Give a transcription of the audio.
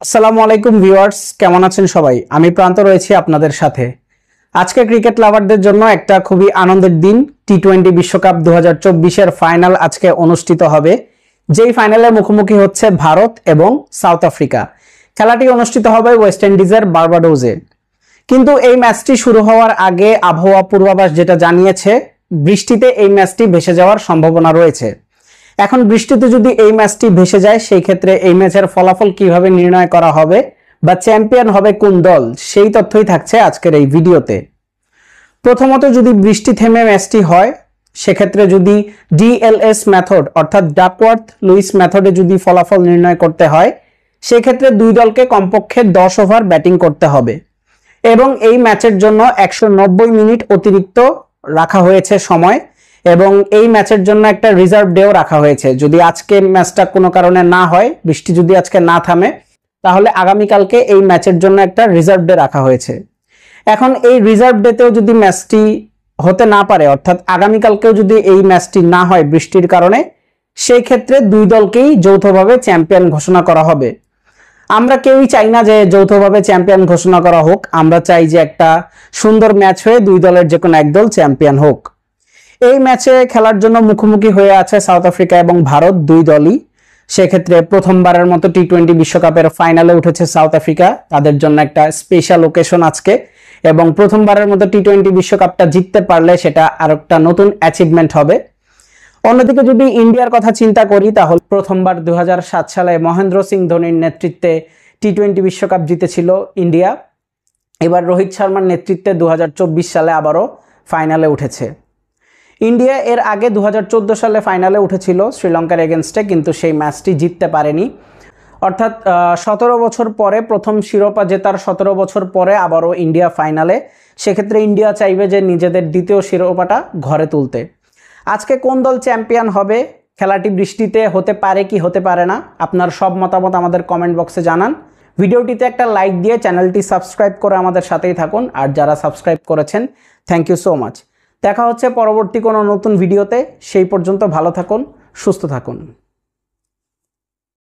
আসসালামু আলাইকুম ভিউয়ার্স, কেমন আছেন সবাই? আমি প্রান্ত রয়েছি আপনাদের সাথে। আজকে ক্রিকেট লাভারদের জন্য একটা খুবই আনন্দের দিন। টি-20 বিশ্বকাপ 2024 এর ফাইনাল আজকে অনুষ্ঠিত হবে, যেই ফাইনালে মুখোমুখি হচ্ছে ভারত এবং সাউথ আফ্রিকা। খেলাটি অনুষ্ঠিত হবে ওয়েস্ট ইন্ডিজের বার্বাডোজে। কিন্তু এই ম্যাচটি শুরু হওয়ার আগে আবহাওয়া পূর্বাভাস যেটা জানিয়েছে, বৃষ্টিতে এই ম্যাচটি ভেসে যাওয়ার সম্ভাবনা রয়েছে। এখন বৃষ্টিতে যদি এই ম্যাচটি ভেসে যায়, সেই ক্ষেত্রে এই ম্যাচের ফলাফল কিভাবে নির্ণয় করা হবে বা চ্যাম্পিয়ন হবে কোন দল, সেই তথ্যই থাকছে আজকের এই ভিডিওতে। প্রথমত, যদি বৃষ্টি থেমে ম্যাচটি হয়, সেক্ষেত্রে যদি ডিএলএস মেথড অর্থাৎ ডাকওয়ার্থ লুইস মেথডে যদি ফলাফল নির্ণয় করতে হয়, সেক্ষেত্রে দুই দলকে কমপক্ষে 10 ওভার ব্যাটিং করতে হবে এবং এই ম্যাচের জন্য 190 মিনিট অতিরিক্ত রাখা হয়েছে সময়, এবং এই ম্যাচের জন্য একটা রিজার্ভ ডেও রাখা হয়েছে। যদি আজকে ম্যাচটা কোনো কারণে না হয়, বৃষ্টি যদি আজকে না থামে, তাহলে আগামীকালকে এই ম্যাচের জন্য একটা রিজার্ভ ডে রাখা হয়েছে। এখন এই রিজার্ভ ডেতেও যদি ম্যাচটি হতে না পারে, অর্থাৎ আগামীকালকেও যদি এই ম্যাচটি না হয় বৃষ্টির কারণে, সেই ক্ষেত্রে দুই দলকেই যৌথভাবে চ্যাম্পিয়ন ঘোষণা করা হবে। আমরা কেউই চাই না যে যৌথভাবে চ্যাম্পিয়ন ঘোষণা করা হোক, আমরা চাই যে একটা সুন্দর ম্যাচ হয়ে দুই দলের যে কোনো এক দল চ্যাম্পিয়ন হোক। এই ম্যাচে খেলার জন্য মুখোমুখি হয়ে আছে সাউথ আফ্রিকা এবং ভারত, দুই দলই। সেক্ষেত্রে প্রথমবারের মতো টি-20 বিশ্বকাপের ফাইনালে উঠেছে সাউথ আফ্রিকা, তাদের জন্য একটা স্পেশাল ওকেশন আজকে, এবং প্রথমবারের মতো টি-20 বিশ্বকাপটা জিততে পারলে সেটা আরেকটা নতুন অ্যাচিভমেন্ট হবে। অন্যদিকে যদি ইন্ডিয়ার কথা চিন্তা করি, তাহলে প্রথমবার 2007 সালে মহেন্দ্র সিং ধোনির নেতৃত্বে টি-20 বিশ্বকাপ জিতেছিল ইন্ডিয়া। এবার রোহিত শর্মার নেতৃত্বে 2024 সালে আবারও ফাইনালে উঠেছে ইন্ডিয়া। এর আগে 2014 সালে ফাইনালে উঠেছিল শ্রীলঙ্কার এগেনস্টে, কিন্তু সেই ম্যাচটি জিততে পারেনি। অর্থাৎ 17 বছর পরে, প্রথম শিরোপা জেতার 17 বছর পরে আবারও ইন্ডিয়া ফাইনালে। সেক্ষেত্রে ইন্ডিয়া চাইবে যে নিজেদের দ্বিতীয় শিরোপাটা ঘরে তুলতে। আজকে কোন দল চ্যাম্পিয়ন হবে, খেলাটি বৃষ্টিতে হতে পারে কি হতে পারে না, আপনার সব মতামত আমাদের কমেন্ট বক্সে জানান। ভিডিওটিতে একটা লাইক দিয়ে চ্যানেলটি সাবস্ক্রাইব করে আমাদের সাথেই থাকুন, আর যারা সাবস্ক্রাইব করেছেন থ্যাংক ইউ সো মাচ। দেখা হচ্ছে পরবর্তী কোনো নতুন ভিডিওতে। সেই পর্যন্ত ভালো থাকুন, সুস্থ থাকুন।